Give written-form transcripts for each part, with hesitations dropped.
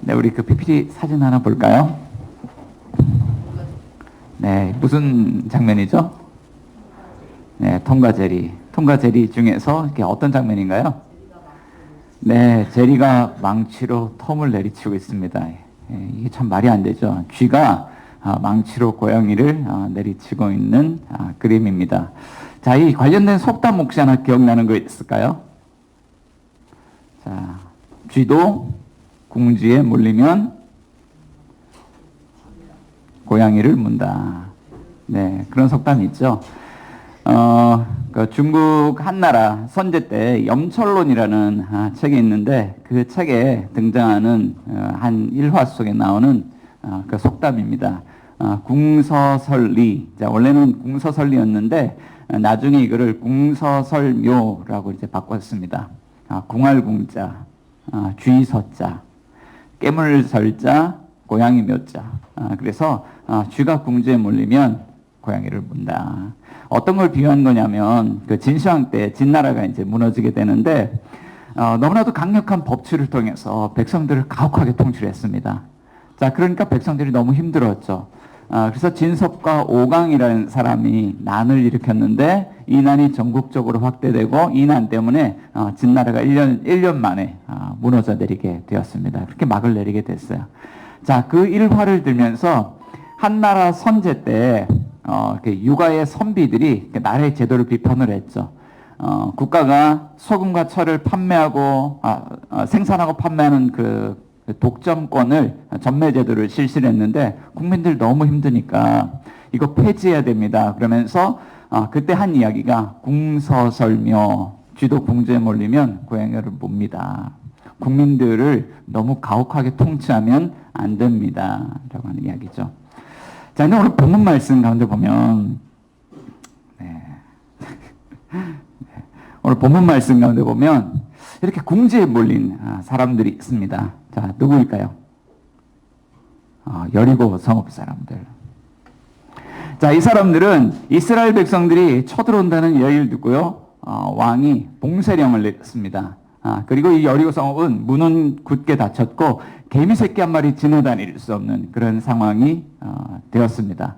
네, 우리 그 PPT 사진 하나 볼까요? 네, 무슨 장면이죠? 네, 톰과 제리. 톰과 제리 중에서 이게 어떤 장면인가요? 네, 제리가 망치로 톰을 내리치고 있습니다. 이게 참 말이 안 되죠. 쥐가 망치로 고양이를 내리치고 있는 그림입니다. 자, 이 관련된 속담 혹시 하나 기억나는 거 있을까요? 자, 쥐도 궁지에 몰리면 고양이를 문다. 네, 그런 속담이 있죠. 그 중국 한나라 선제 때 염철론이라는 책이 있는데 그 책에 등장하는 한 일화 속에 나오는 그 속담입니다. 궁서설리. 자, 원래는 궁서설리였는데 나중에 이거를 궁서설묘라고 이제 바꿨습니다. 궁할궁자, 쥐서자, 깨물설자, 고양이 묘자. 그래서 쥐가 궁지에 몰리면 고양이를 문다. 어떤 걸 비유한 거냐면 그 진시황 때 진나라가 이제 무너지게 되는데 너무나도 강력한 법치를 통해서 백성들을 가혹하게 통치했습니다. 자, 그러니까 백성들이 너무 힘들었죠. 그래서 진섭과 오강이라는 사람이 난을 일으켰는데 이 난이 전국적으로 확대되고 이 난 때문에 진나라가 1년 만에 무너져 내리게 되었습니다. 그렇게 막을 내리게 됐어요. 자, 그 일화를 들면서 한나라 선제 때 육아의 선비들이 나라의 제도를 비판을 했죠. 국가가 소금과 철을 판매하고 생산하고 판매하는 그 독점권을 전매제도를 실시를 했는데 국민들 너무 힘드니까 이거 폐지해야 됩니다. 그러면서 그때 한 이야기가 궁서설묘, 쥐도 궁지에 몰리면 고양이를 뭅니다. 국민들을 너무 가혹하게 통치하면 안 됩니다. 라고 하는 이야기죠. 자, 근데 오늘 본문 말씀 가운데 보면 오늘 본문 말씀 가운데 보면 이렇게 궁지에 몰린 사람들이 있습니다. 자, 누구일까요? 여리고 성읍 사람들. 자, 이 사람들은 이스라엘 백성들이 쳐들어온다는 이야기를 듣고요. 왕이 봉쇄령을 내렸습니다. 그리고 이 여리고 성읍은 문은 굳게 닫혔고 개미 새끼 한 마리 지나다닐 수 없는 그런 상황이 되었습니다.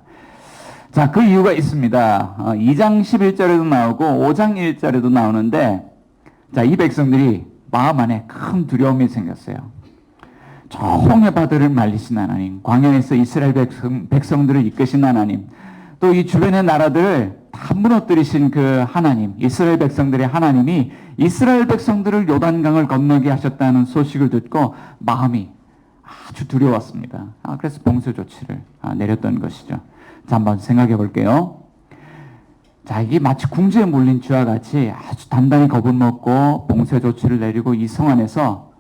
자, 그 이유가 있습니다. 2장 11절에도 나오고 5장 1절에도 나오는데 자, 이 백성들이 마음 안에 큰 두려움이 생겼어요. 저 홍해 바다를 말리신 하나님, 광야에서 이스라엘 백성들을 이끄신 하나님, 또 이 주변의 나라들을 다 무너뜨리신 그 하나님, 이스라엘 백성들의 하나님이 이스라엘 백성들을 요단강을 건너게 하셨다는 소식을 듣고 마음이 아주 두려웠습니다. 그래서 봉쇄 조치를 내렸던 것이죠. 자, 한번 생각해 볼게요. 자, 이게 마치 궁지에 몰린 쥐와 같이 아주 단단히 겁을 먹고 봉쇄 조치를 내리고 이 성 안에서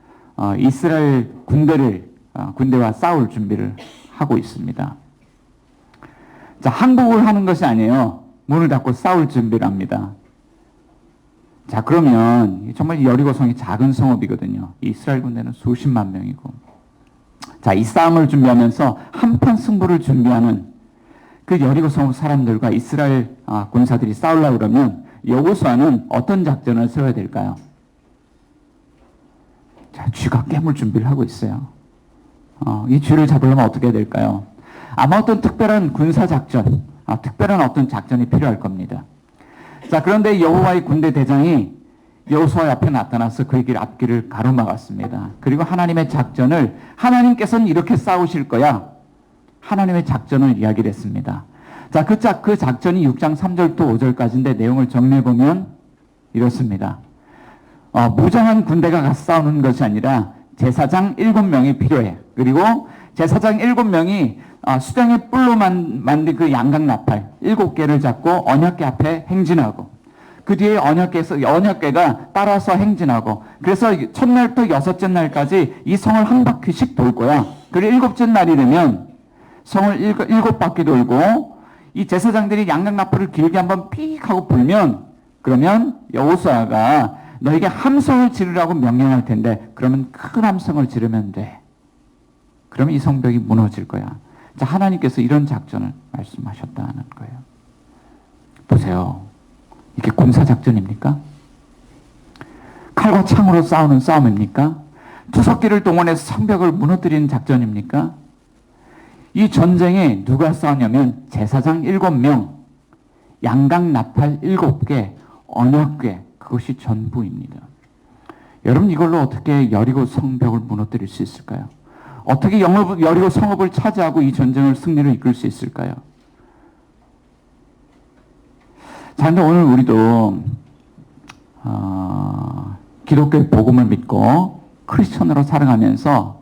이스라엘 군대와 싸울 준비를 하고 있습니다. 자, 항복을 하는 것이 아니에요. 문을 닫고 싸울 준비를 합니다. 자, 그러면 정말 여리고성이 작은 성읍이거든요. 이스라엘 군대는 수십만 명이고. 자, 이 싸움을 준비하면서 한판 승부를 준비하는 그 여리고 성읍 사람들과 이스라엘 군사들이 싸우려고 그러면 여호수아는 어떤 작전을 세워야 될까요? 자, 쥐가 깨물 준비를 하고 있어요. 이 쥐를 잡으려면 어떻게 해야 될까요? 아마 어떤 특별한 군사 작전, 특별한 어떤 작전이 필요할 겁니다. 자, 그런데 여호와의 군대 대장이 여호수아 앞에 나타나서 그의 앞길을 가로막았습니다. 그리고 하나님의 작전을 하나님께서는 이렇게 싸우실 거야. 하나님의 작전을 이야기를 했습니다. 자, 그 작전이 6장 3절부터 5절까지인데 내용을 정리해보면 이렇습니다. 무장한 군대가 가서 싸우는 것이 아니라 제사장 7명이 필요해. 그리고 제사장 7명이 수정의 뿔로 만든 그 양각 나팔 7개를 잡고 언약궤 앞에 행진하고 그 뒤에 언약궤가 따라서 행진하고 그래서 첫날부터 여섯째 날까지 이 성을 한 바퀴씩 돌 거야. 그리고 일곱째 날이 되면 성을 7바퀴 돌고 이 제사장들이 양각 나팔을 길게 한번 삑 하고 불면 그러면 여호수아가 너에게 함성을 지르라고 명령할 텐데 그러면 큰 함성을 지르면 돼. 그러면 이 성벽이 무너질 거야. 자, 하나님께서 이런 작전을 말씀하셨다는 거예요. 보세요. 이게 군사작전입니까? 칼과 창으로 싸우는 싸움입니까? 투석기를 동원해서 성벽을 무너뜨리는 작전입니까? 이 전쟁에 누가 싸우냐면 제사장 7명, 양각 나팔 7개, 언약궤, 그것이 전부입니다. 여러분, 이걸로 어떻게 여리고 성벽을 무너뜨릴 수 있을까요? 어떻게 여리고 성읍을 차지하고 이 전쟁을 승리로 이끌 수 있을까요? 자, 근데 오늘 우리도 기독교의 복음을 믿고 크리스천으로 살아가면서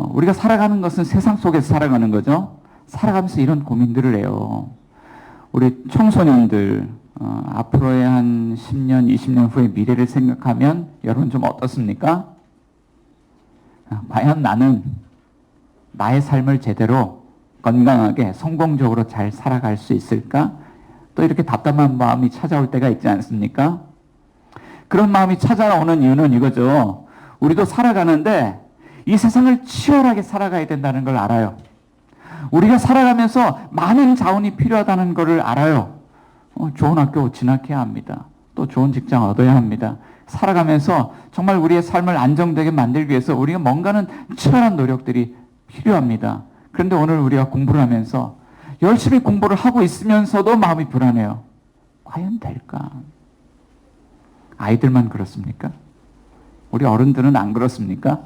우리가 살아가는 것은 세상 속에서 살아가는 거죠. 살아가면서 이런 고민들을 해요. 우리 청소년들 앞으로의 한 10년, 20년 후의 미래를 생각하면 여러분 좀 어떻습니까? 과연 나는 나의 삶을 제대로 건강하게 성공적으로 잘 살아갈 수 있을까? 또 이렇게 답답한 마음이 찾아올 때가 있지 않습니까? 그런 마음이 찾아오는 이유는 이거죠. 우리도 살아가는데 이 세상을 치열하게 살아가야 된다는 걸 알아요. 우리가 살아가면서 많은 자원이 필요하다는 것을 알아요. 좋은 학교 진학해야 합니다. 또 좋은 직장 얻어야 합니다. 살아가면서 정말 우리의 삶을 안정되게 만들기 위해서 우리가 뭔가는 치열한 노력들이 필요합니다. 그런데 오늘 우리가 공부를 하면서 열심히 공부를 하고 있으면서도 마음이 불안해요. 과연 될까? 아이들만 그렇습니까? 우리 어른들은 안 그렇습니까?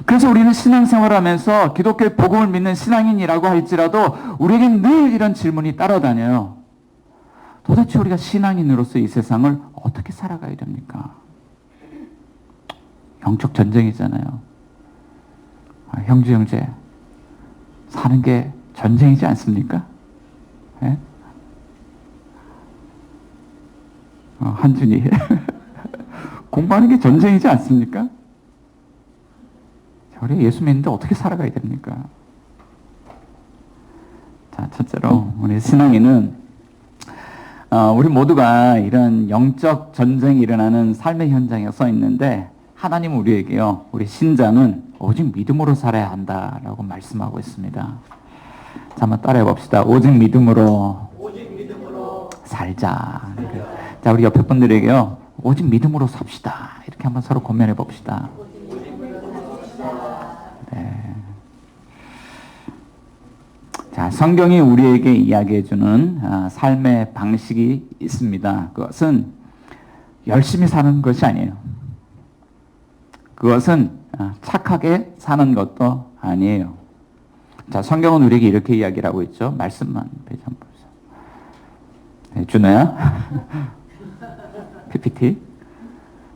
그래서 우리는 신앙생활을 하면서 기독교의 복음을 믿는 신앙인이라고 할지라도 우리에겐 늘 이런 질문이 따라다녀요. 도대체 우리가 신앙인으로서 이 세상을 어떻게 살아가야 됩니까? 영적 전쟁이잖아요. 형제 사는 게 전쟁이지 않습니까? 예? 한준이 공부하는 게 전쟁이지 않습니까? 우리 예수 믿는데 어떻게 살아가야 됩니까? 자, 첫째로 우리 신앙인은 우리 모두가 이런 영적 전쟁이 일어나는 삶의 현장에 서 있는데 하나님은 우리에게요, 우리 신자는 오직 믿음으로 살아야 한다라고 말씀하고 있습니다. 자, 한번 따라해 봅시다. 오직 믿음으로 살자. 자, 우리 옆에 분들에게요, 오직 믿음으로 삽시다. 이렇게 한번 서로 고면해 봅시다. 네. 자, 성경이 우리에게 이야기해주는 삶의 방식이 있습니다. 그것은 열심히 사는 것이 아니에요. 그것은 착하게 사는 것도 아니에요. 자, 성경은 우리에게 이렇게 이야기를 하고 있죠. 말씀만 페이지 한번 보세요. 네, 준호야? PPT.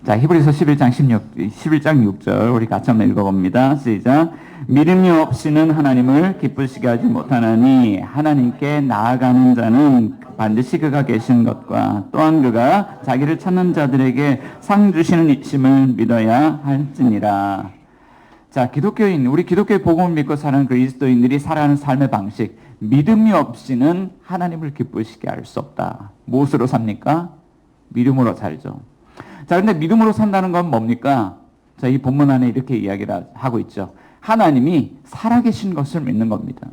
자, 히브리서 11장 6절 우리 같이 한번 읽어봅니다. 시작. 믿음이 없이는 하나님을 기쁘시게 하지 못하나니 하나님께 나아가는 자는 반드시 그가 계신 것과 또한 그가 자기를 찾는 자들에게 상 주시는 이심을 믿어야 할지니라. 자, 기독교인, 우리 기독교의 복음을 믿고 사는 그리스도인들이 살아가는 삶의 방식, 믿음이 없이는 하나님을 기쁘시게 할 수 없다. 무엇으로 삽니까? 믿음으로 살죠. 자, 근데 믿음으로 산다는 건 뭡니까? 자, 이 본문 안에 이렇게 이야기를 하고 있죠. 하나님이 살아계신 것을 믿는 겁니다.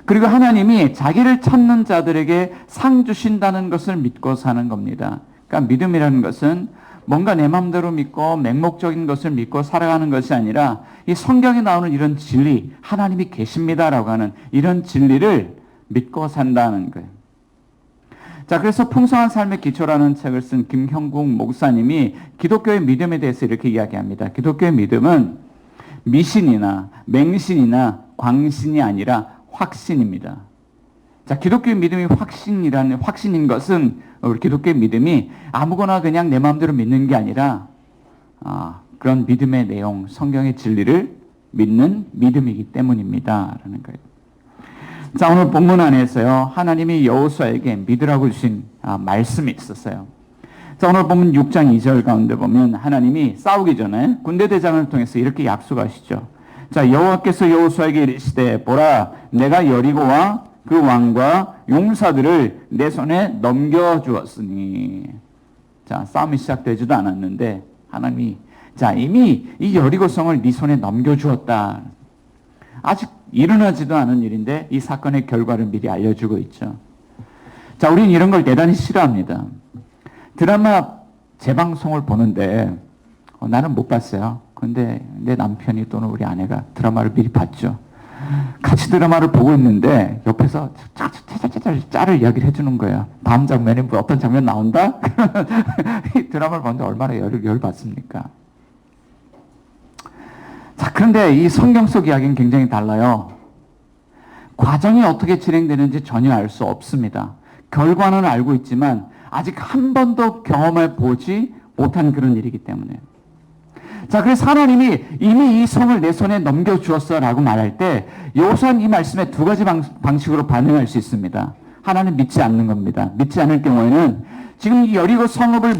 그리고 하나님이 자기를 찾는 자들에게 상 주신다는 것을 믿고 사는 겁니다. 그러니까 믿음이라는 것은 뭔가 내 마음대로 믿고 맹목적인 것을 믿고 살아가는 것이 아니라 이 성경에 나오는 이런 진리, 하나님이 계십니다라고 하는 이런 진리를 믿고 산다는 거예요. 자, 그래서 풍성한 삶의 기초라는 책을 쓴 김형국 목사님이 기독교의 믿음에 대해서 이렇게 이야기합니다. 기독교의 믿음은 미신이나 맹신이나 광신이 아니라 확신입니다. 자, 기독교의 믿음이 확신인 것은 우리 기독교의 믿음이 아무거나 그냥 내 마음대로 믿는 게 아니라 그런 믿음의 내용, 성경의 진리를 믿는 믿음이기 때문입니다. 라는 거예요. 자, 오늘 본문 안에서요, 하나님이 여호수아에게 믿으라고 주신 말씀이 있었어요. 자, 오늘 보면 6장 2절 가운데 보면 하나님이 싸우기 전에 군대 대장을 통해서 이렇게 약속하시죠. 자, 여호와께서 여호수아에게 이르시되 보라, 내가 여리고와 그 왕과 용사들을 내 손에 넘겨주었으니. 자, 싸움이 시작되지도 않았는데 하나님이 자, 이미 이 여리고성을 네 손에 넘겨주었다. 아직 일어나지도 않은 일인데 이 사건의 결과를 미리 알려주고 있죠. 자, 우리는 이런 걸 대단히 싫어합니다. 드라마 재방송을 보는데 나는 못 봤어요. 근데 내 남편이 또는 우리 아내가 드라마를 미리 봤죠. 같이 드라마를 보고 있는데 옆에서 짤을 이야기를 해주는 거예요. 다음 장면에 뭐 어떤 장면 나온다? 이 드라마를 보는데 얼마나 열 받습니까? 자, 그런데 이 성경 속 이야기는 굉장히 달라요. 과정이 어떻게 진행되는지 전혀 알 수 없습니다. 결과는 알고 있지만 아직 한 번도 경험해 보지 못한 그런 일이기 때문에. 자, 그래서 하나님이 이미 이 성을 내 손에 넘겨주었어 라고 말할 때 여호수아는 이 말씀에 두 가지 방식으로 반응할 수 있습니다. 하나는 믿지 않는 겁니다. 믿지 않을 경우에는 지금 이 여리고 성읍을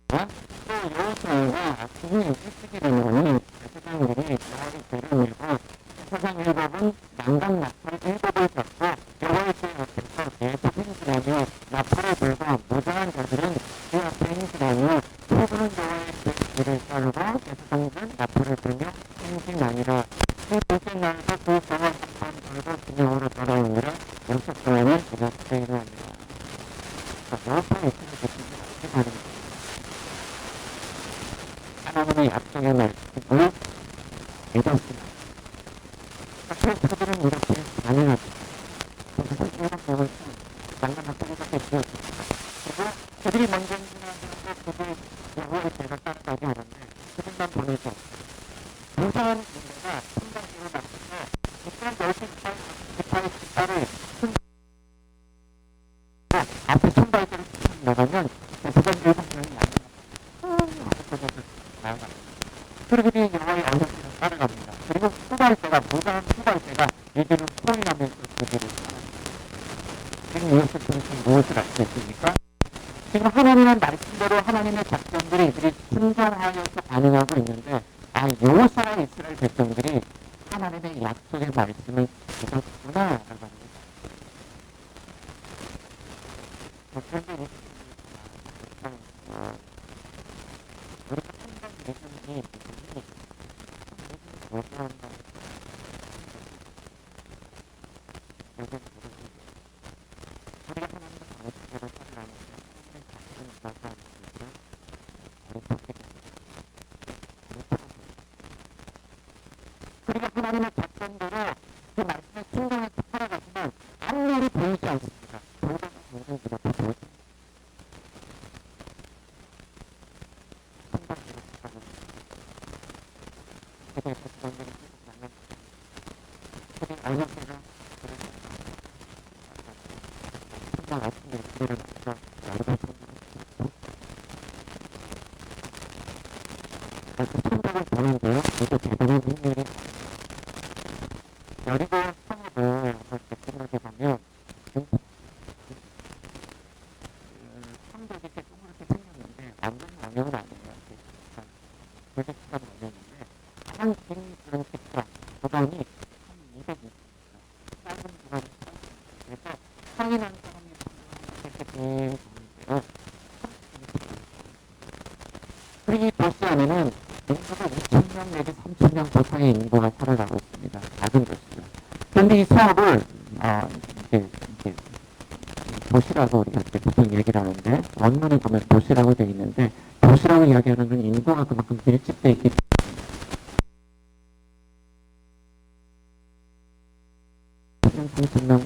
또 여호수아가 그분이 일찍이라는 거는 제사장들이 여호와를 데려오고 제사장 일곱은 난강 나팔 일곱을 잡고 여호와의 앞에서 계속 행진하며 나팔을 불고 무장한 자들은 그 앞에 행진하며 표부는 여호와의 길을 따르고 제사장들은 나팔을 불며 행진하니라. 그 둘째 날에도 그 성을 한번 돌고 진영으로 돌아오니라. 여섯 동안은 이렇게 일어납니다. 여호수아의 있음을 듣는 어떻게 하는 거예요? 하나님의 약속의 말씀을 믿었습니다. 그들은 이렇게 반응하죠. 그래서 일곱 명을 장관 학교에서 지었습니다. 그리고 그들이 먼저 행진하고 그들 여호와의 제가 따라가지 않았는데 그들만 보내서 무사한 군대가 순간적으로 맞춰서 이스라엘 열심히 기타의 깃발을 앞에 손발들을 나가면 그들 일곱 명이 나갑니다. 그들이 여호와의 언약궤를 따라갑니다. 그리고 후발대가 무장한 후발대가 이들을 포위하면서 그들을 지금 이것을 통해서 무엇을 알 수 있습니까? 지금 하나님의 말씀대로 하나님의 작전들이 이들이 순종하여서 반응하고 있는데 여호수아와 이스라엘 백성들이 하나님의 약속의 말씀을 믿었구나라고 합니다. 그런데 우리가 한번 믿음이 못한다. 우리가 하나님의 말씀대로 살아가는 데 작품을 가서 우리가 하나님의 작전대로 그 말씀에 순종해서 살아가지만 아무 일이 보이지 않습니다. 도저히 모든 게 보이지 않습니다. 생각을 보는데요. 이게 대단한 의미를 여리고 성읍을 생각해 보면 성벽이 이렇게 동그랗게 생겼는데 완전 왕형은 아닌 것 같아요. 되게 시간 걸렸는데 가장 긴 그런 색깔 구간이 한 200m 짧은 구간이 그래서 성인한 사람이 이렇게 긴 구간인데요. 그리고 이 도시 안에는 인구가 2,000명 내지 3,000명 보상의 인구가 살아가고 있습니다. 작은 도시죠. 그런데 이 사업을 이렇게 도시라고 우리가 이렇게 보통 얘기를 하는데 원문에 보면 도시라고 되어 있는데 도시라고 이야기하는 건 인구가 그만큼 밀집되어 있기 때문에 3,000명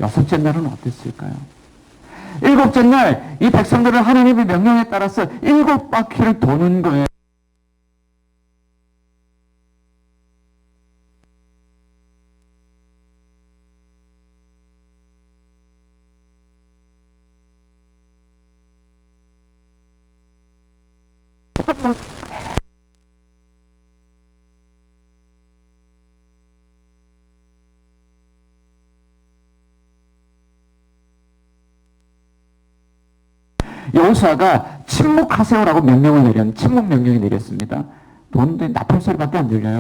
여섯째 날은 어땠을까요? 일곱째 날 이 백성들은 하나님의 명령에 따라서 7바퀴를 도는 거예요. 여호수아가 침묵하세요라고 침묵 명령을 내렸습니다. 도는데 나팔 소리밖에 안 들려요.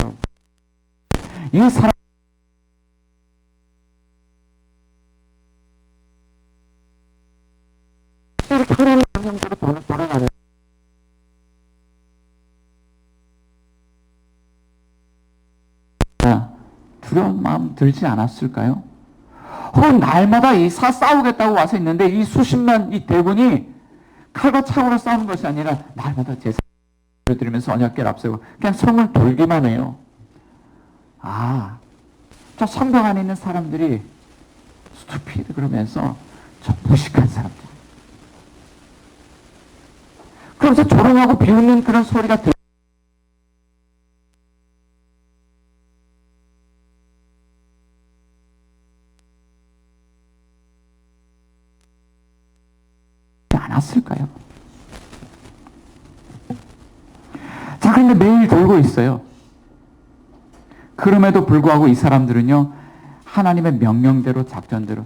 이 사람 하나님의 명령대로 돌아가는 두려운 마음 들지 않았을까요? 혹은 날마다 싸우겠다고 와서 있는데 이 수십만 이 대군이 칼과 창으로 싸우는 것이 아니라 날마다 제사를 드리면서 언약궤를 앞세우고 그냥 성을 돌기만 해요. 저 성벽 안에 있는 사람들이 스투피드 그러면서 저 무식한 사람들. 그러면서 조롱하고 비웃는 그런 소리가 들리지 않았을까요? 자, 그런데 매일 돌고 있어요. 그럼에도 불구하고 이 사람들은요, 하나님의 명령대로 작전대로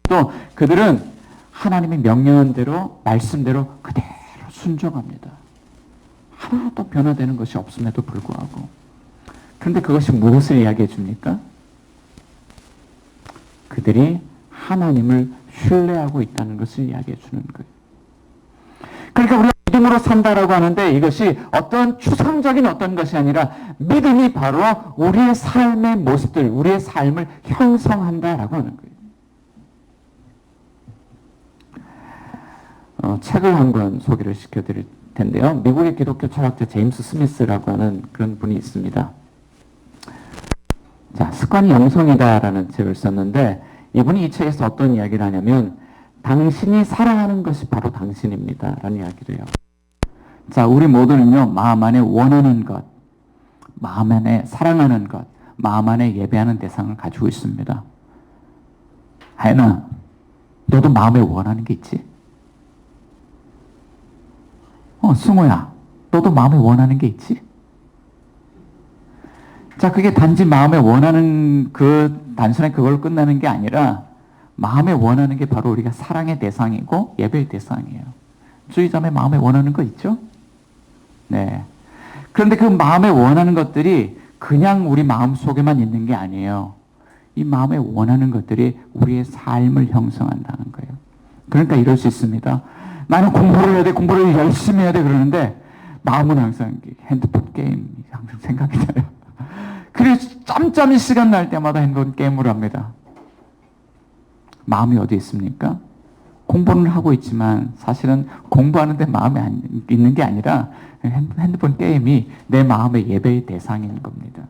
또 그들은 하나님의 명령대로 말씀대로 그대로 순종합니다. 하나도 변화되는 것이 없음에도 불구하고. 그런데 그것이 무엇을 이야기해 줍니까? 그들이 하나님을 신뢰하고 있다는 것을 이야기해 주는 거예요. 그러니까 우리가 믿음으로 산다라고 하는데 이것이 어떤 추상적인 어떤 것이 아니라 믿음이 바로 우리의 삶의 모습들, 우리의 삶을 형성한다라고 하는 거예요. 책을 한 권 소개를 시켜드릴 텐데요. 미국의 기독교 철학자 제임스 스미스라고 하는 그런 분이 있습니다. 자, 습관이 영성이다라는 책을 썼는데 이분이 이 책에서 어떤 이야기를 하냐면 당신이 사랑하는 것이 바로 당신입니다 라는 이야기를 해요. 자, 우리 모두는요, 마음 안에 원하는 것, 마음 안에 사랑하는 것, 마음 안에 예배하는 대상을 가지고 있습니다. 하연아, 너도 마음에 원하는 게 있지? 승호야, 너도 마음에 원하는 게 있지? 자, 그게 단지 마음에 원하는 단순히 그걸 끝나는 게 아니라 마음에 원하는 게 바로 우리가 사랑의 대상이고 예배의 대상이에요. 주의자매 마음에 원하는 거 있죠? 네. 그런데 그 마음에 원하는 것들이 그냥 우리 마음 속에만 있는 게 아니에요. 이 마음에 원하는 것들이 우리의 삶을 형성한다는 거예요. 그러니까 이럴 수 있습니다. 나는 공부를 해야 돼, 공부를 열심히 해야 돼 그러는데 마음은 항상 핸드폰 게임이 항상 생각이 나요. 그래서 짬짬이 시간 날 때마다 핸드폰 게임을 합니다. 마음이 어디 있습니까? 공부는 하고 있지만 사실은 공부하는데 마음이 있는 게 아니라 핸드폰 게임이 내 마음의 예배의 대상인 겁니다.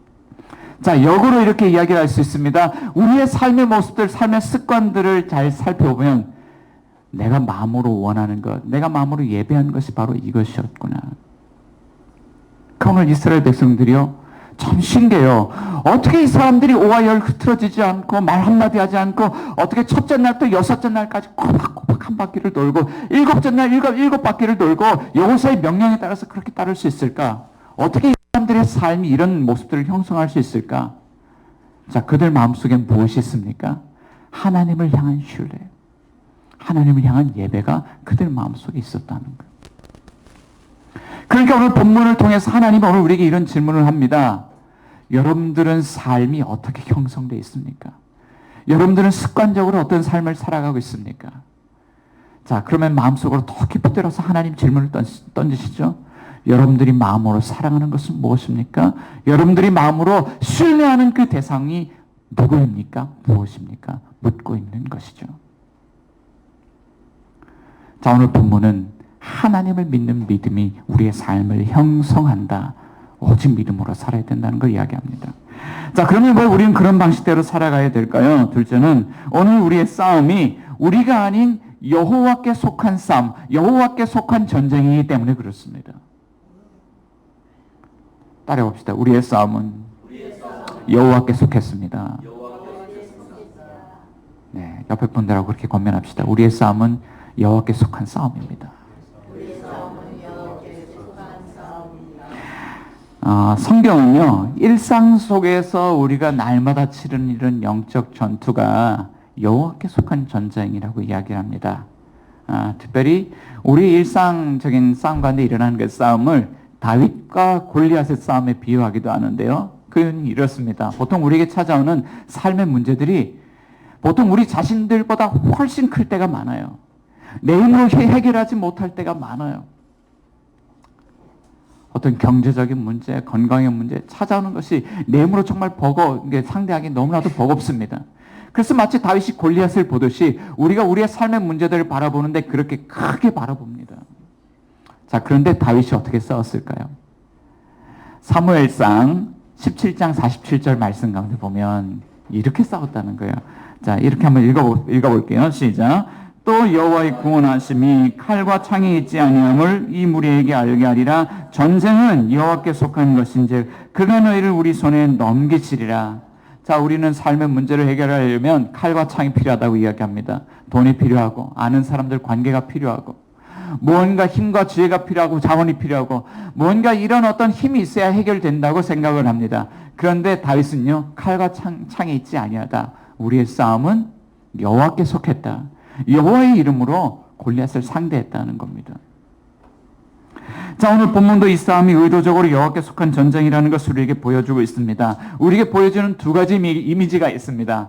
자, 역으로 이렇게 이야기를 할 수 있습니다. 우리의 삶의 모습들, 삶의 습관들을 잘 살펴보면 내가 마음으로 원하는 것, 내가 마음으로 예배한 것이 바로 이것이었구나. 오늘 이스라엘 백성들이요, 참 신기해요. 어떻게 이 사람들이 오와 열 흐트러지지 않고 말 한마디 하지 않고 어떻게 첫째 날부터 여섯째 날까지 꼬박꼬박 한 바퀴를 돌고 일곱째 날 일곱 바퀴를 돌고 여호수아의 명령에 따라서 그렇게 따를 수 있을까? 어떻게 이 사람들의 삶이 이런 모습들을 형성할 수 있을까? 자, 그들 마음속에 무엇이 있습니까? 하나님을 향한 신뢰, 하나님을 향한 예배가 그들 마음속에 있었다는 거예요. 그러니까 오늘 본문을 통해서 하나님은 오늘 우리에게 이런 질문을 합니다. 여러분들은 삶이 어떻게 형성되어 있습니까? 여러분들은 습관적으로 어떤 삶을 살아가고 있습니까? 자, 그러면 마음속으로 더 깊이 들어서 하나님 질문을 던지시죠. 여러분들이 마음으로 사랑하는 것은 무엇입니까? 여러분들이 마음으로 신뢰하는 그 대상이 누구입니까? 무엇입니까? 묻고 있는 것이죠. 자, 오늘 본문은 하나님을 믿는 믿음이 우리의 삶을 형성한다. 오직 믿음으로 살아야 된다는 걸 이야기합니다. 자, 그러면 왜 우리는 그런 방식대로 살아가야 될까요? 둘째는 오늘 우리의 싸움이 우리가 아닌 여호와께 속한 싸움, 여호와께 속한 전쟁이기 때문에 그렇습니다. 따라봅시다. 우리의 싸움은 여호와께 속했습니다. 네, 옆에 분들하고 그렇게 권면합시다. 우리의 싸움은 여호와께 속한 싸움입니다. 성경은요, 일상 속에서 우리가 날마다 치르는 이런 영적 전투가 여호와께 속한 전쟁이라고 이야기합니다. 특별히 우리 일상적인 싸움 가운데 일어나는 그 싸움을 다윗과 골리앗의 싸움에 비유하기도 하는데요. 그건 이렇습니다. 보통 우리에게 찾아오는 삶의 문제들이 보통 우리 자신들보다 훨씬 클 때가 많아요. 내 힘으로 해결하지 못할 때가 많아요. 어떤 경제적인 문제, 건강의 문제 찾아오는 것이 내 힘으로 정말 상대하기 너무나도 버겁습니다. 그래서 마치 다윗이 골리앗을 보듯이 우리가 우리의 삶의 문제들을 바라보는데 그렇게 크게 바라봅니다. 자, 그런데 다윗이 어떻게 싸웠을까요? 사무엘상 17장 47절 말씀 가운데 보면 이렇게 싸웠다는 거예요. 자, 이렇게 한번 읽어볼게요. 시작. 또 여호와의 구원하심이 칼과 창이 있지 아니함을 이 무리에게 알게 하리라. 전쟁은 여호와께 속한 것인즉 그가 너희를 우리 손에 넘기시리라. 자, 우리는 삶의 문제를 해결하려면 칼과 창이 필요하다고 이야기합니다. 돈이 필요하고 아는 사람들 관계가 필요하고 무언가 힘과 지혜가 필요하고 자원이 필요하고 뭔가 이런 어떤 힘이 있어야 해결된다고 생각을 합니다. 그런데 다윗은요, 칼과 창이 있지 아니하다. 우리의 싸움은 여호와께 속했다. 여호와의 이름으로 골리앗을 상대했다는 겁니다. 자, 오늘 본문도 이 싸움이 의도적으로 여호와께 속한 전쟁이라는 것을 우리에게 보여주고 있습니다. 우리에게 보여주는 두 가지 이미지가 있습니다.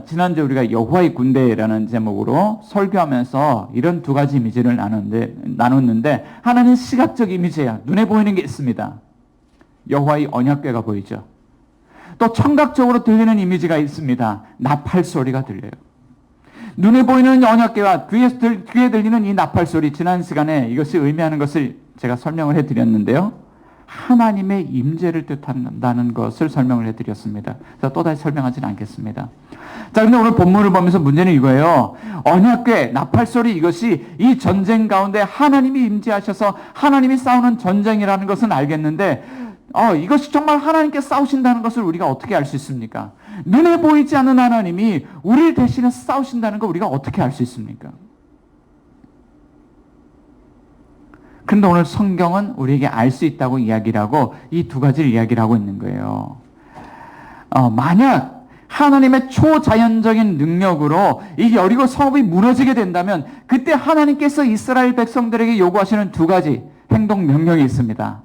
지난주에 우리가 여호와의 군대라는 제목으로 설교하면서 이런 두 가지 이미지를 나눴는데 하나는 시각적 이미지예요. 눈에 보이는 게 있습니다. 여호와의 언약궤가 보이죠. 또 청각적으로 들리는 이미지가 있습니다. 나팔 소리가 들려요. 눈에 보이는 언약궤와 귀에 들리는 이 나팔 소리, 지난 시간에 이것이 의미하는 것을 제가 설명을 해드렸는데요. 하나님의 임재를 뜻한다는 것을 설명을 해드렸습니다. 제가 또다시 설명하지는 않겠습니다. 자, 근데 오늘 본문을 보면서 문제는 이거예요. 언약궤, 나팔 소리, 이것이 이 전쟁 가운데 하나님이 임재하셔서 하나님이 싸우는 전쟁이라는 것은 알겠는데 이것이 정말 하나님께 싸우신다는 것을 우리가 어떻게 알 수 있습니까? 눈에 보이지 않는 하나님이 우리를 대신해 싸우신다는 걸 우리가 어떻게 알 수 있습니까? 그런데 오늘 성경은 우리에게 알 수 있다고 이야기를 하고 이 두 가지를 이야기를 하고 있는 거예요. 만약 하나님의 초자연적인 능력으로 이 여리고 성읍이 무너지게 된다면 그때 하나님께서 이스라엘 백성들에게 요구하시는 두 가지 행동 명령이 있습니다.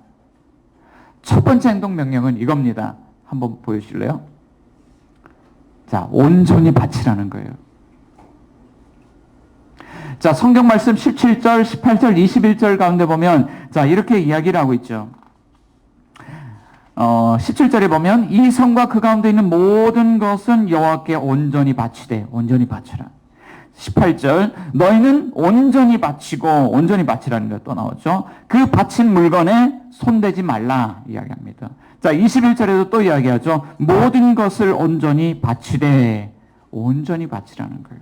첫 번째 행동 명령은 이겁니다. 한번 보여주실래요? 자, 온전히 바치라는 거예요. 자, 성경 말씀 17절, 18절, 21절 가운데 보면 자, 이렇게 이야기를 하고 있죠. 17절에 보면 이 성과 그 가운데 있는 모든 것은 여호와께 온전히 바치되 온전히 바치라. 18절 너희는 온전히 바치고 온전히 바치라는 게 또 나오죠. 그 바친 물건에 손대지 말라 이야기합니다. 자, 21절에도 또 이야기하죠. 모든 것을 온전히 바치되 온전히 바치라는 거예요.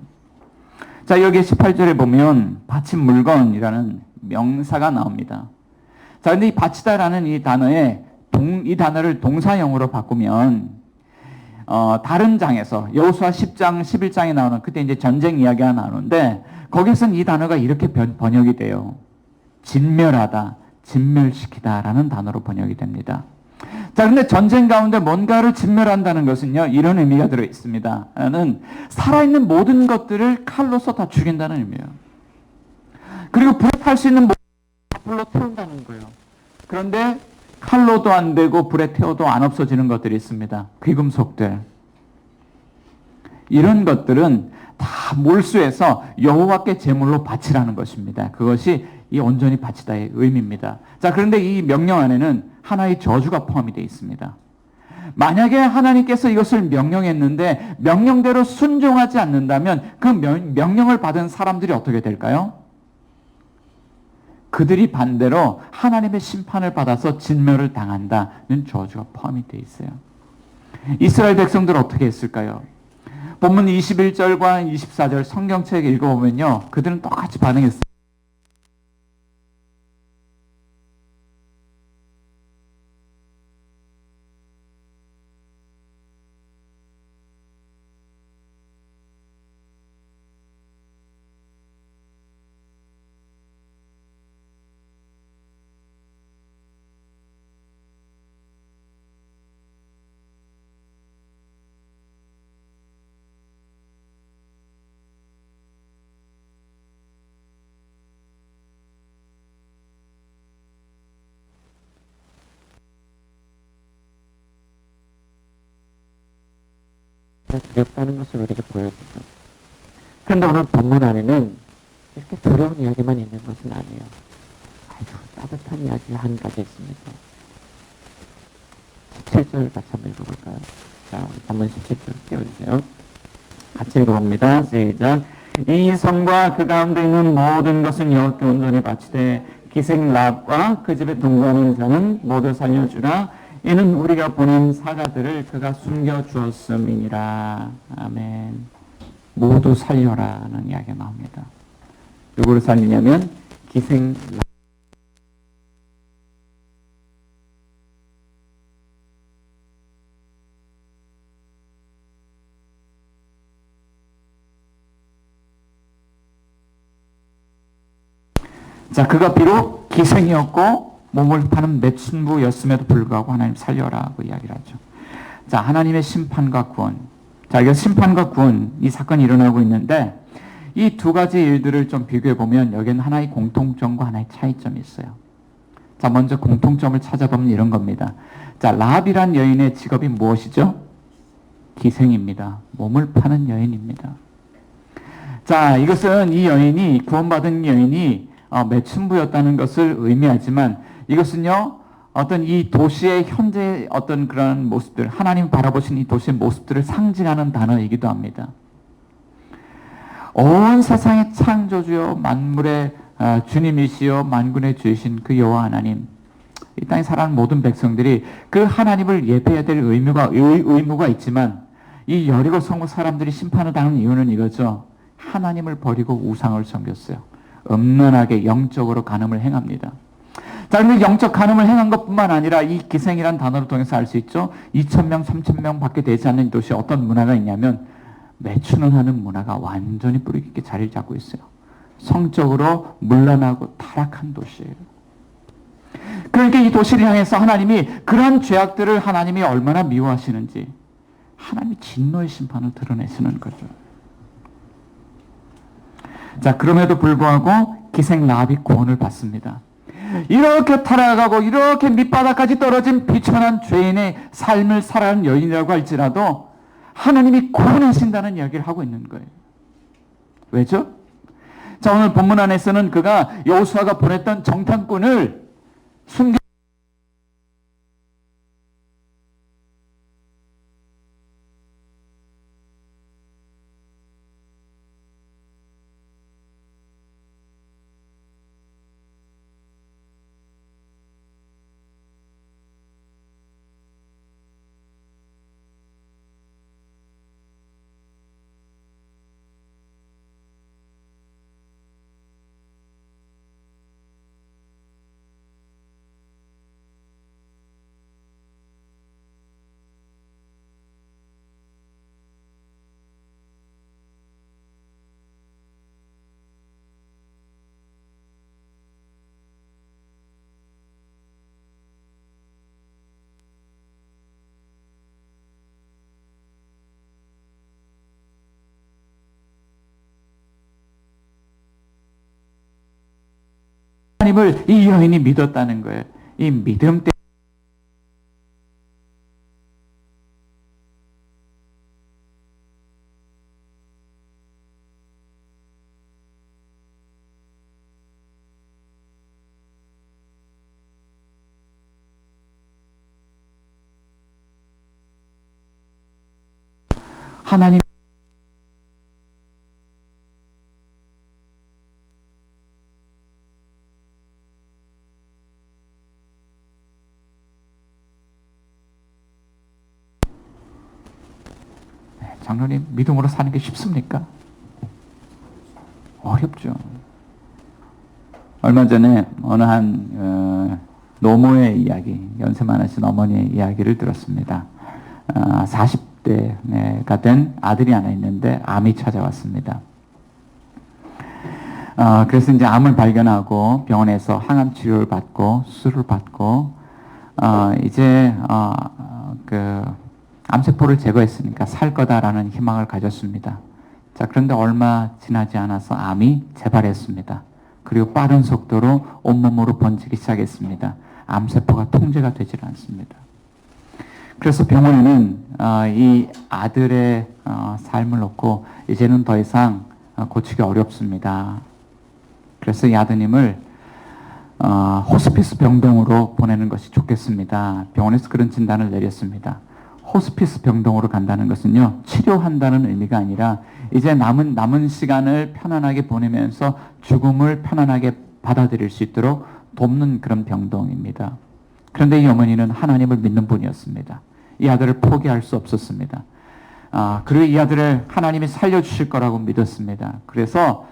자, 여기 18절에 보면 바친 물건이라는 명사가 나옵니다. 자, 근데 이 바치다라는 이 단어를 동사형으로 바꾸면 다른 장에서 여호수아 10장, 11장에 나오는 그때 이제 전쟁 이야기가 나오는데 거기서는 이 단어가 이렇게 번역이 돼요. 진멸하다, 진멸시키다라는 단어로 번역이 됩니다. 자, 근데 전쟁 가운데 뭔가를 진멸한다는 것은요, 이런 의미가 들어 있습니다. 는 살아있는 모든 것들을 칼로서 다 죽인다는 의미예요. 그리고 불에 탈 수 있는 모든 것을 불로 태운다는 거예요. 그런데 칼로도 안 되고 불에 태워도 안 없어지는 것들이 있습니다. 귀금속들. 이런 것들은 다 몰수해서 여호와께 제물로 바치라는 것입니다. 그것이 이 온전히 바치다의 의미입니다. 자, 그런데 이 명령 안에는 하나의 저주가 포함이 되어 있습니다. 만약에 하나님께서 이것을 명령했는데 명령대로 순종하지 않는다면 그 명령을 받은 사람들이 어떻게 될까요? 그들이 반대로 하나님의 심판을 받아서 진멸을 당한다는 저주가 포함이 되어 있어요. 이스라엘 백성들 어떻게 했을까요? 본문 21절과 24절 성경책 읽어보면요, 그들은 똑같이 반응했어요. 두렵다는 것을 우리에게 보여주죠. 그런데 오늘 본문 안에는 이렇게 두려운 이야기만 있는 것은 아니에요. 아주 따뜻한 이야기가 한 가지 있습니다. 17절 같이 한번 읽어볼까요? 자, 한번 17절 띄워주세요. 같이 읽어봅니다. 시작. 이 성과 그 가운데 있는 모든 것은 여호와께 온전히 바치되 기생 랍과 그 집에 동거하는 자는 모두 살려주라. 이는 우리가 보낸 사자들을 그가 숨겨주었음이니라. 아멘. 모두 살려라는 이야기가 나옵니다. 누구를 살리냐면 기생 랍. 자, 그가 비록 기생이었고 몸을 파는 매춘부였음에도 불구하고 하나님 살려라고 이야기를 하죠. 자, 하나님의 심판과 구원. 자, 이거 심판과 구원, 이 사건이 일어나고 있는데 이 두 가지 일들을 좀 비교해 보면 여기는 하나의 공통점과 하나의 차이점이 있어요. 자, 먼저 공통점을 찾아보면 이런 겁니다. 자, 라합이란 여인의 직업이 무엇이죠? 기생입니다. 몸을 파는 여인입니다. 자, 이것은 이 여인이, 구원받은 여인이 매춘부였다는 것을 의미하지만 이것은요, 어떤 이 도시의 현재 어떤 그런 모습들, 하나님 바라보신 이 도시의 모습들을 상징하는 단어이기도 합니다. 온 세상의 창조주요 만물의 주님이시여 만군의 주이신 그 여호와 하나님, 이 땅에 살아가는 모든 백성들이 그 하나님을 예배해야 될 의무가 있지만 이 여리고 성읍 사람들이 심판을 당하는 이유는 이거죠. 하나님을 버리고 우상을 섬겼어요. 음란하게 영적으로 간음을 행합니다. 자, 그런데 영적 간음을 행한 것뿐만 아니라 이 기생이란 단어를 통해서 알 수 있죠. 2,000명, 3,000명 밖에 되지 않는 도시에 어떤 문화가 있냐면 매춘을 하는 문화가 완전히 뿌리 깊게 자리를 잡고 있어요. 성적으로 문란하고 타락한 도시예요. 그러니까 이 도시를 향해서 하나님이 그런 죄악들을 하나님이 얼마나 미워하시는지 하나님이 진노의 심판을 드러내시는 거죠. 자, 그럼에도 불구하고 기생 라합이 구원을 받습니다. 이렇게 타락하고 이렇게 밑바닥까지 떨어진 비천한 죄인의 삶을 살아가는 여인이라고 할지라도 하나님이 구원하신다는 이야기를 하고 있는 거예요. 왜죠? 자, 오늘 본문 안에서는 그가 여호수아가 보냈던 정탐꾼을 숨겨 하나님을 이 여인이 믿었다는 거예요. 이 믿음 때문에 하나님 장로님, 믿음으로 사는 게 쉽습니까? 어렵죠. 얼마 전에 어느 한 노모의 이야기, 연세 많으신 어머니의 이야기를 들었습니다. 40대가 된 아들이 하나 있는데 암이 찾아왔습니다. 그래서 이제 암을 발견하고 병원에서 항암 치료를 받고 수술을 받고 이제 그 암세포를 제거했으니까 살 거다라는 희망을 가졌습니다. 자, 그런데 얼마 지나지 않아서 암이 재발했습니다. 그리고 빠른 속도로 온몸으로 번지기 시작했습니다. 암세포가 통제가 되질 않습니다. 그래서 병원에는 이 아들의 삶을 놓고 이제는 더 이상 고치기 어렵습니다. 그래서 이 아드님을 호스피스 병동으로 보내는 것이 좋겠습니다. 병원에서 그런 진단을 내렸습니다. 호스피스 병동으로 간다는 것은요, 치료한다는 의미가 아니라 이제 남은 시간을 편안하게 보내면서 죽음을 편안하게 받아들일 수 있도록 돕는 그런 병동입니다. 그런데 이 어머니는 하나님을 믿는 분이었습니다. 이 아들을 포기할 수 없었습니다. 그리고 이 아들을 하나님이 살려주실 거라고 믿었습니다. 그래서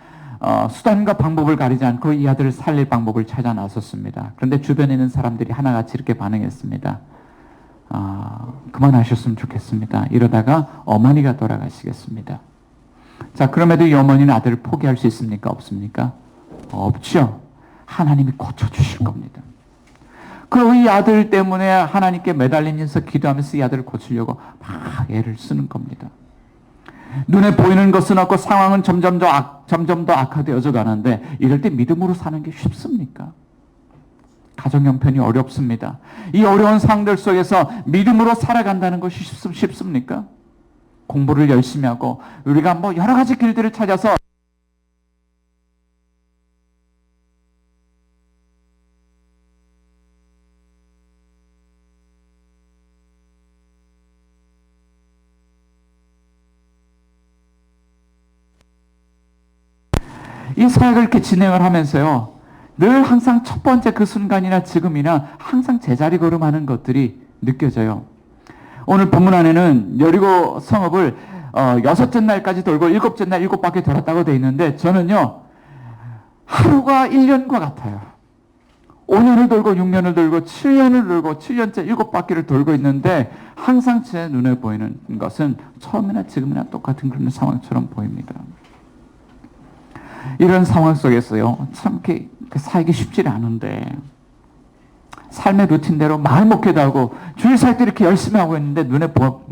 수단과 방법을 가리지 않고 이 아들을 살릴 방법을 찾아 나섰습니다. 그런데 주변에 있는 사람들이 하나같이 이렇게 반응했습니다. 그만하셨으면 좋겠습니다. 이러다가 어머니가 돌아가시겠습니다. 자, 그럼에도 이 어머니는 아들을 포기할 수 있습니까? 없습니까? 없죠. 하나님이 고쳐주실 겁니다. 그리고 이 아들 때문에 하나님께 매달리면서 기도하면서 이 아들을 고치려고 막 애를 쓰는 겁니다. 눈에 보이는 것은 없고 상황은 점점 더 악화되어져 가는데 이럴 때 믿음으로 사는 게 쉽습니까? 가정 형편이 어렵습니다. 이 어려운 상황들 속에서 믿음으로 살아간다는 것이 쉽습니까? 공부를 열심히 하고 우리가 뭐 여러 가지 길들을 찾아서 이 사역을 이렇게 진행을 하면서요, 늘 항상 첫 번째 그 순간이나 지금이나 항상 제자리 걸음하는 것들이 느껴져요. 오늘 본문 안에는 여리고 성읍을 6째 날까지 돌고 7째 날 7바퀴 돌았다고 되어 있는데 저는요, 하루가 1년과 같아요. 5년을 돌고 6년을 돌고 7년을 돌고 7년째 7바퀴를 돌고 있는데 항상 제 눈에 보이는 것은 처음이나 지금이나 똑같은 그런 상황처럼 보입니다. 이런 상황 속에서요, 참 이렇게 살기 쉽지 않은데 삶의 루틴대로 마을 목회도 하고 주일 살 때 이렇게 열심히 하고 있는데 눈에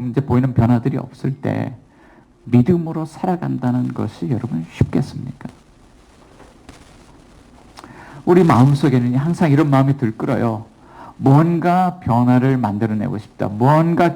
이제 보이는 변화들이 없을 때 믿음으로 살아간다는 것이 여러분 쉽겠습니까? 우리 마음속에는 항상 이런 마음이 들끓어요. 뭔가 변화를 만들어내고 싶다. 뭔가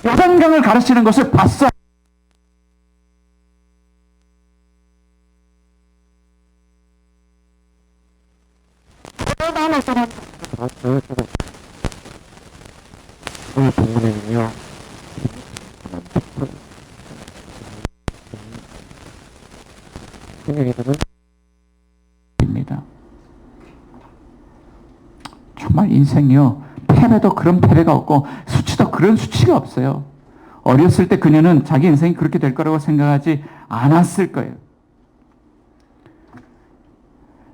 요단강을 가르치는 것을 봤어. 오늘 본문에는요, 입니다. 정말 인생이요, 패배도 그런 패배가 없고 수치도 그런 수치가 없어요. 어렸을 때 그녀는 자기 인생이 그렇게 될 거라고 생각하지 않았을 거예요.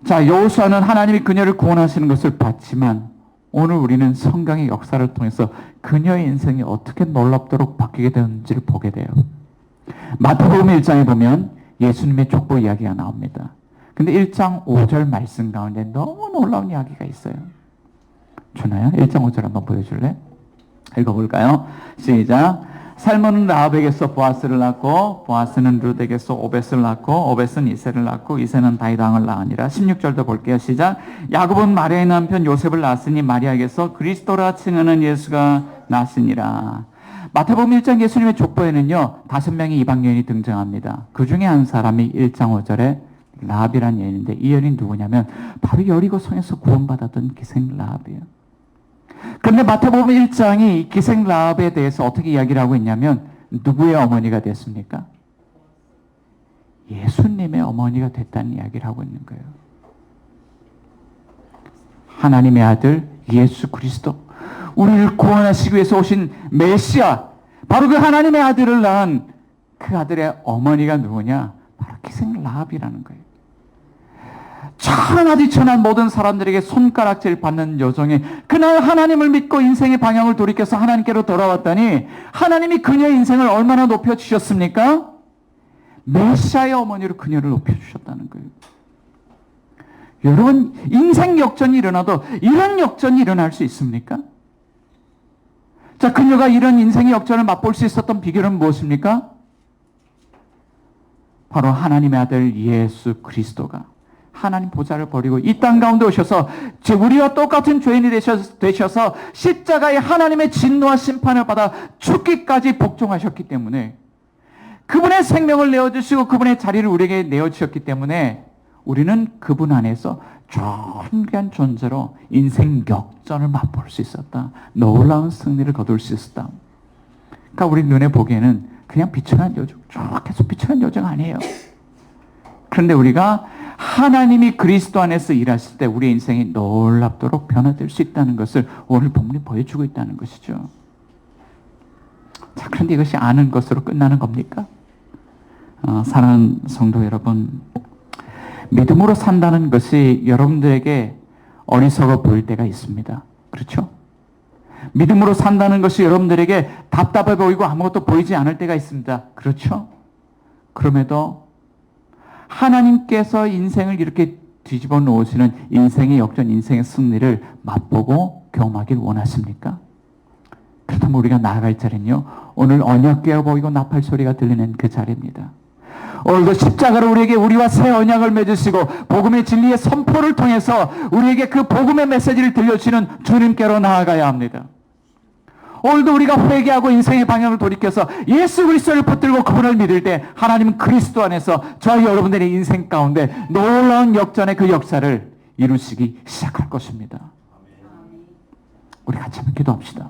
자, 여호수아는 하나님이 그녀를 구원하시는 것을 봤지만 오늘 우리는 성경의 역사를 통해서 그녀의 인생이 어떻게 놀랍도록 바뀌게 되는지를 보게 돼요. 마태복음 1장에 보면 예수님의 족보 이야기가 나옵니다. 근데 1장 5절 말씀 가운데 너무 놀라운 이야기가 있어요. 주나요? 1장 5절 한번 보여줄래? 읽어볼까요? 시작. 살몬은 라합에게서 보아스를 낳고 보아스는 룻에게서 오벳을 낳고 오벳은 이세를 낳고 이세는 다윗왕을 낳으니라. 16절도 볼게요. 시작. 야곱은 마리아의 남편 요셉을 낳았으니 마리아에게서 그리스도라 칭하는 예수가 낳으시니라. 마태복음 1장 예수님의 족보에는요 5명의 이방 여인이 등장합니다. 그 중에 한 사람이 1장 5절에 라합이라는 여인인데 이 여인이 누구냐면 바로 여리고 성에서 구원받았던 기생 라합이에요. 그런데 마태복음 1장이 기생 라합에 대해서 어떻게 이야기를 하고 있냐면 누구의 어머니가 됐습니까? 예수님의 어머니가 됐다는 이야기를 하고 있는 거예요. 하나님의 아들 예수 그리스도, 우리를 구원하시기 위해서 오신 메시아, 바로 그 하나님의 아들을 낳은 그 아들의 어머니가 누구냐? 바로 기생 라합이라는 거예요. 천하디 천한 모든 사람들에게 손가락질 받는 여정에 그날 하나님을 믿고 인생의 방향을 돌이켜서 하나님께로 돌아왔더니 하나님이 그녀의 인생을 얼마나 높여주셨습니까? 메시아의 어머니로 그녀를 높여주셨다는 거예요. 여러분, 인생 역전이 일어나도 이런 역전이 일어날 수 있습니까? 자, 그녀가 이런 인생의 역전을 맛볼 수 있었던 비결은 무엇입니까? 바로 하나님의 아들 예수 그리스도가 하나님 보좌를 버리고 이 땅 가운데 오셔서 우리와 똑같은 죄인이 되셔서 십자가에 하나님의 진노와 심판을 받아 죽기까지 복종하셨기 때문에, 그분의 생명을 내어주시고 그분의 자리를 우리에게 내어주셨기 때문에 우리는 그분 안에서 존귀한 존재로 인생 역전을 맛볼 수 있었다. 놀라운 승리를 거둘 수 있었다. 그러니까 우리 눈에 보기에는 그냥 비천한 여정, 쭉 계속 비천한 여정 아니에요. 그런데 우리가 하나님이 그리스도 안에서 일하실 때 우리의 인생이 놀랍도록 변화될 수 있다는 것을 오늘 본문이 보여주고 있다는 것이죠. 자, 그런데 이것이 아는 것으로 끝나는 겁니까? 사랑하는 성도 여러분, 믿음으로 산다는 것이 여러분들에게 어리석어 보일 때가 있습니다. 그렇죠? 믿음으로 산다는 것이 여러분들에게 답답해 보이고 아무것도 보이지 않을 때가 있습니다. 그렇죠? 그럼에도 하나님께서 인생을 이렇게 뒤집어 놓으시는 인생의 역전, 인생의 승리를 맛보고 경험하길 원하십니까? 그렇다면 우리가 나아갈 자리는요, 오늘 언약 깨어 보이고 나팔 소리가 들리는 그 자리입니다. 오늘도 십자가로 우리에게 우리와 새 언약을 맺으시고 복음의 진리의 선포를 통해서 우리에게 그 복음의 메시지를 들려주시는 주님께로 나아가야 합니다. 오늘도 우리가 회개하고 인생의 방향을 돌이켜서 예수 그리스도를 붙들고 그분을 믿을 때 하나님은 그리스도 안에서 저희 여러분들의 인생 가운데 놀라운 역전의 그 역사를 이루시기 시작할 것입니다. 우리 같이 한번 기도합시다.